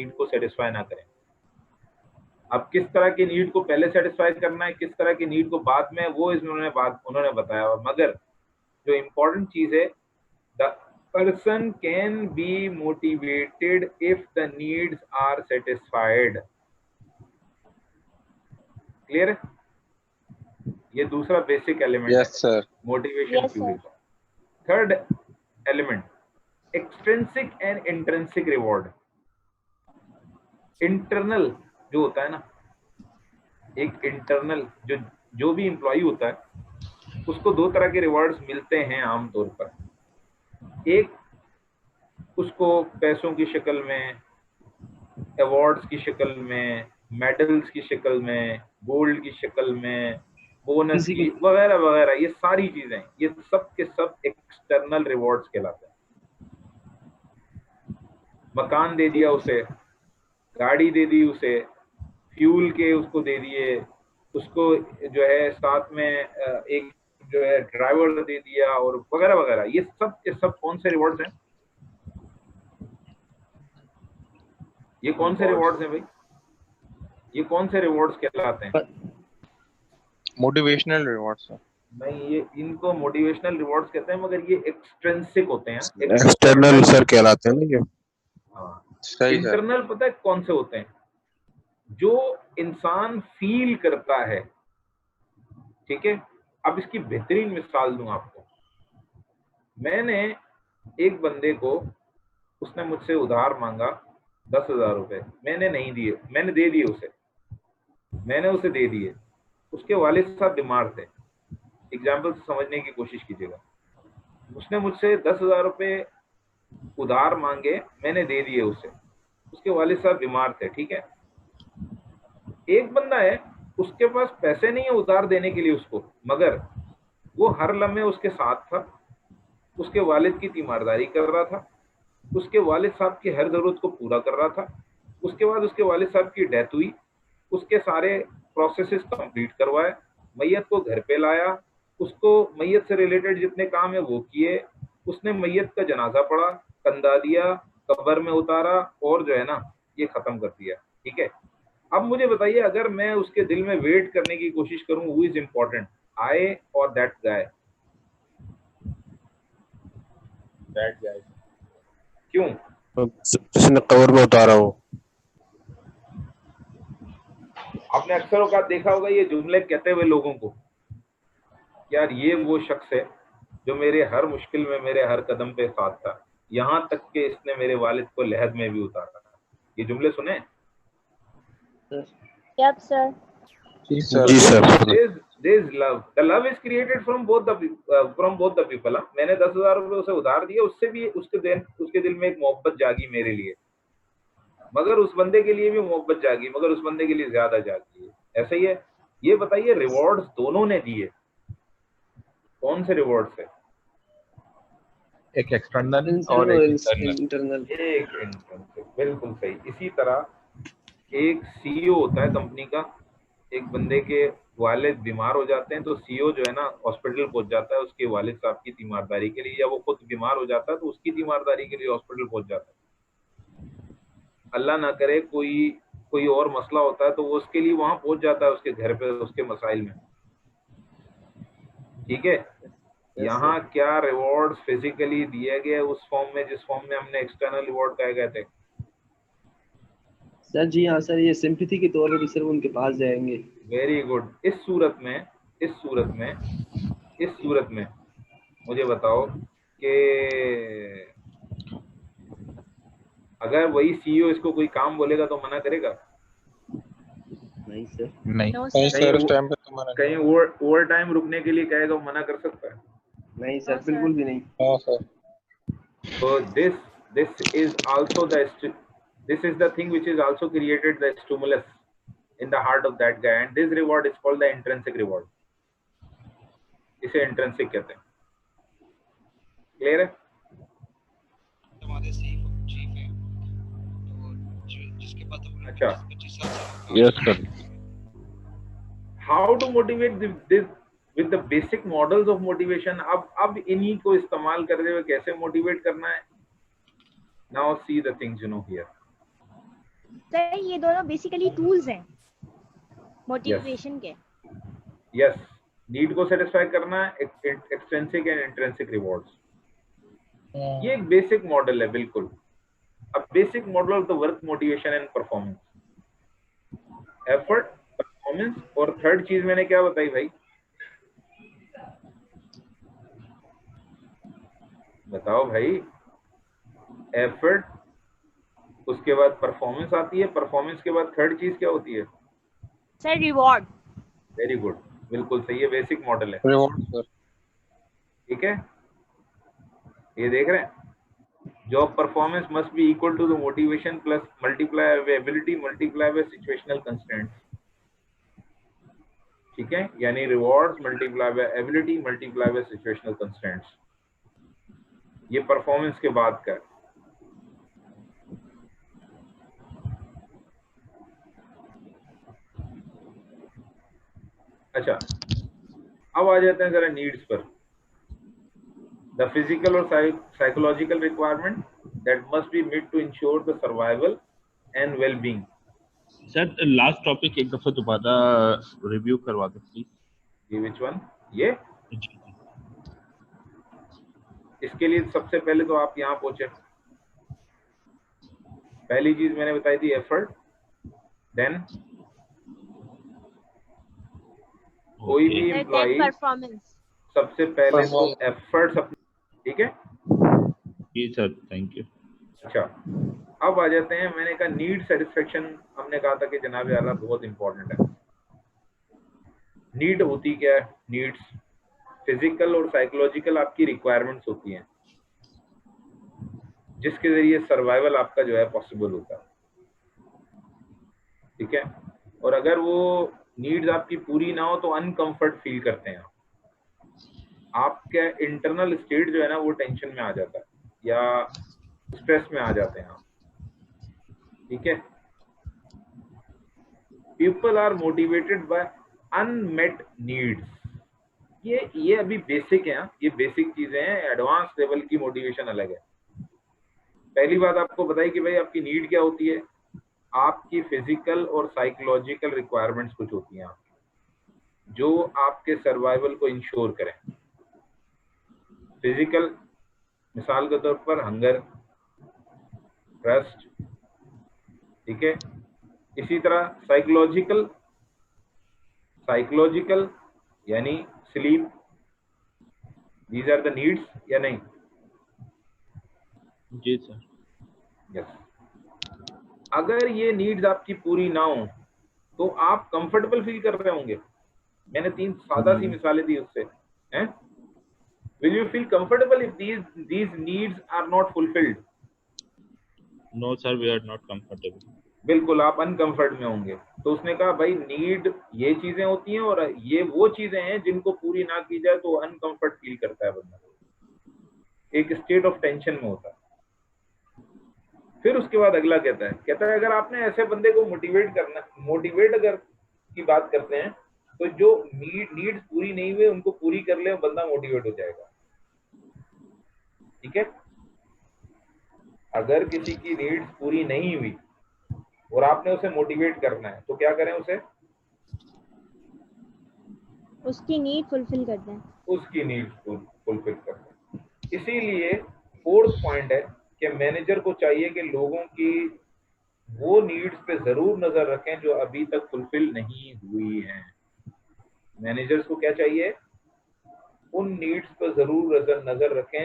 Need को satisfy ना करें। अब किस तरह की नीड को पहले सेटिस्फाई करना है, किस तरह की नीड को बाद में, वो उन्होंने बताया। और मगर जो इम्पोर्टेंट चीज है, the person can be motivated if the needs are satisfied. Clear है? ये दूसरा बेसिक एलिमेंट यस है सर। मोटिवेशन फ्यूल का। Third element, extrinsic and intrinsic reward. Internal जो होता है ना, एक इंटरनल जो भी एम्प्लॉय होता है उसको दो तरह के रिवॉर्ड्स मिलते हैं आमतौर पर। एक उसको पैसों की शक्ल में, अवार्ड्स की शक्ल में, मेडल्स की शक्ल में, गोल्ड की शक्ल में, बोनस की वगैरह वगैरह, ये सारी चीजें, ये सब के सब एक्सटर्नल रिवॉर्ड्स कहलाते हैं। मकान दे दिया उसे, गाड़ी दे दी उसे, फ्यूल के उसको दे दिए, उसको जो है साथ में एक जो है ड्राइवर दे दिया, और वगैरह वगैरह, ये सब के सब कौन से रिवॉर्ड्स हैं? ये कौन से रिवॉर्ड्स हैं भाई? ये कौन से रिवॉर्ड्स कहलाते हैं? Motivational rewards. नहीं, ये इनको मोटिवेशनल रिवॉर्ड्स कहते हैं, मगर ये एक्सट्रिंसिक होते हैं, एक्सटर्नल सर कहलाते हैं ना ये। हाँ, सही सर। इंटरनल पता है कौन से होते हैं? जो इंसान फील करता है। ठीक है, अब इसकी बेहतरीन मिसाल दूं आपको। मैंने एक बंदे को, उसने मुझसे उधार मांगा 10,000 रुपए, मैंने नहीं दिए, मैंने दे दिए उसे, मैंने उसे दे दिए। उसके वालिद साहब बीमार थे, एग्जाम्पल से समझने की कोशिश कीजिएगा। उसने मुझसे 10,000 रुपए उधार मांगे, मैंने दे दिए उसे, उसके वालिद साहब बीमार थे। ठीक है, एक बंदा है उसके पास पैसे नहीं है उधार देने के लिए उसको, मगर वो हर लम्हे उसके साथ था, उसके वालिद की तीमारदारी कर रहा था, उसके वालिद साहब की हर जरूरत को पूरा कर रहा था। उसके बाद उसके वालिद साहब की डेथ हुई, उसके सारे प्रोसेसेस कंप्लीट करवाए, मैयत को घर पे लाया, उसको मैयत से रिलेटेड जितने काम है वो किए, उसने मैयत का जनाजा पढ़ा, कंधा दिया, कब्र में उतारा, और जो है ना ये खत्म कर दिया। ठीक है, अब मुझे बताइए, अगर मैं उसके दिल में वेट करने की कोशिश करूं, हु इज इम्पोर्टेंट, आई और दैट गाय? That guy. क्यों? जिसने कब्र में उतारा हो। आपने अक्सर औकात देखा होगा ये जुमले कहते हुए लोगों को, यार ये वो शख्स है जो मेरे हर मुश्किल में, मेरे हर कदम पे साथ था, यहां तक कि इसने मेरे वालिद को लहद में भी उतारा। ये जुमले सुने? Yep, sir. जी sir. There is love. The love is created from both the people. मैंने 10,000 रुपए उसे उधार दिए, उससे भी उसके दिल में एक मोहब्बत जागी मेरे लिए, मगर उस बंदे के लिए भी मोहब्बत जागी, मगर उस बंदे के लिए ज्यादा जागी है। ऐसा ही है। ये बताइए, रिवॉर्ड्स दोनों ने दिए, कौन से रिवॉर्ड्स है? एक एक्सटर्नल और एक इंटरनल। एक इंटरनल, बिल्कुल सही। इसी तरह एक सीईओ होता है कंपनी का, एक बंदे के वालिद बीमार हो जाते हैं तो सीईओ जो है ना हॉस्पिटल पहुंच जाता है उसके वालिद साहब की तीमारदारी के लिए, या वो खुद बीमार हो जाता है तो उसकी तीमारदारी के लिए हॉस्पिटल पहुंच जाता है। अल्लाह ना करे कोई और मसला होता है तो वो उसके लिए वहां पहुंच जाता है, उसके घर पे, उसके मसाइल में। ठीक है, यहाँ क्या रिवॉर्ड फिजिकली दिए गए उस फॉर्म में, जिस फॉर्म में हमने एक्सटर्नल रिवॉर्ड कहे गए थे? सर जी हाँ सर, ये सिंपैथी के तौर पर भी सर उनके पास जाएंगे। Very good. इस सूरत में मुझे बताओ कि अगर वही सीईओ इसको कोई काम बोलेगा तो मना करेगा? नहीं सर। नहीं No, सही sir. सर, उस टाइम पे तो मना कहीं ओवर टाइम रुकने के लिए कहेगा, मना कर सकता है? नहीं सर, No, sir. बिल्कुल भी नहीं। हाँ sir. So this is the thing which is also created the stimulus in the heart of that guy, and this reward is called the intrinsic reward. इसे इंट्रिंसिक कहते हैं। क्लियर है? हमारे chief है तो जिसके पास अच्छा, 25 साल yes sir. How to motivate this with the basic models of motivation. अब इन्हीं को इस्तेमाल करते हुए कैसे मोटिवेट करना है? Now see the things you know here. Sir ये दोनों बेसिकली टूल्स हैं मोटिवेशन के। यस, नीड को सेटिस्फाई करना, एक्सट्रिंसिक एंड इंट्रिंसिक रिवॉर्ड्स, ये एक बेसिक मॉडल है। बिल्कुल, अब basic model of the work, motivation and performance, effort, performance, और थर्ड चीज मैंने क्या बताई भाई, बताओ भाई, एफर्ट, उसके बाद परफॉर्मेंस आती है, परफॉर्मेंस के बाद थर्ड चीज क्या होती है सर? रिवॉर्ड। वेरी गुड, बिल्कुल सही है, बेसिक मॉडल है। Reward sir. ठीक है, ये देख रहे हैं, job performance must be equal to the motivation plus multiply by ability multiply by situational constraints. ठीक है, यानी rewards multiply by ability multiply by situational constraints, ये परफॉर्मेंस के बाद का। अच्छा, अब आ जाते हैं जरा नीड्स पर। द फिजिकल और psychological requirement that must be meet to ensure the survival and well being. Sir last topic एक दफा दोबारा रिव्यू करवा दो प्लीज। ये विच वन? ये इसके लिए सबसे पहले तो आप यहाँ पहुंचे। पहली चीज मैंने बताई थी एफर्ट, देन कोई भी एम्प्लॉई परफॉर्मेंस सबसे पहले तो एफर्ट्स अपने, ठीक है जी सर, थैंक यू। अच्छा, अब आ जाते हैं, मैंने कहा नीड सेटिस्फेक्शन, हमने कहा था कि जनाब आला बहुत इंपॉर्टेंट है। नीड होती क्या है? नीड्स फिजिकल और साइकोलॉजिकल आपकी रिक्वायरमेंट्स होती हैं, जिसके जरिए सर्वाइवल आपका जो है पॉसिबल होता है। ठीक है, और अगर वो नीड्स आपकी पूरी ना हो तो अनकंफर्ट फील करते हैं आपके इंटरनल स्टेट जो है ना वो टेंशन में आ जाता है या स्ट्रेस में आ जाते हैं आप। ठीक है, people are motivated by unmet needs. ये अभी बेसिक है, ये बेसिक चीजें हैं, एडवांस लेवल की मोटिवेशन अलग है। पहली बात आपको बताई कि भाई आपकी नीड क्या होती है, आपकी फिजिकल और साइकोलॉजिकल रिक्वायरमेंट्स कुछ होती हैं आपकी, जो आपके सर्वाइवल को इंश्योर करें। फिजिकल, मिसाल के तौर पर हंगर, थ्रस्ट, ठीक है। इसी तरह साइकोलॉजिकल यानी sleep, these are the needs या नहीं? जी सर। यस, अगर ये नीड्स आपकी पूरी ना हो तो आप कंफर्टेबल फील कर रहे होंगे। मैंने 3 सादा सी मिसालें दी उससे, हैं? Will you feel comfortable if these needs are not fulfilled? No sir, we are not comfortable. बिल्कुल आप अनकंफर्ट में होंगे। तो उसने कहा भाई नीड ये चीजें होती हैं और ये वो चीजें हैं जिनको पूरी ना की जाए तो अनकंफर्ट फील करता है बंदा, एक स्टेट ऑफ टेंशन में होता है। फिर उसके बाद अगला कहता है अगर आपने ऐसे बंदे को मोटिवेट अगर की बात करते हैं तो जो नीड्स पूरी नहीं हुए उनको पूरी कर ले, बंदा मोटिवेट हो जाएगा। ठीक है, अगर किसी की नीड्स पूरी नहीं हुई और आपने उसे मोटिवेट करना है तो क्या करें? उसे उसकी नीड फुलफिल करते हैं, उसकी नीड्स फुलफिल करते हैं। इसीलिए 4th पॉइंट है कि मैनेजर को चाहिए कि लोगों की वो नीड्स पे जरूर नजर रखें जो अभी तक फुलफिल नहीं हुई हैं। मैनेजर्स को क्या चाहिए? उन नीड्स पर जरूर नजर रखें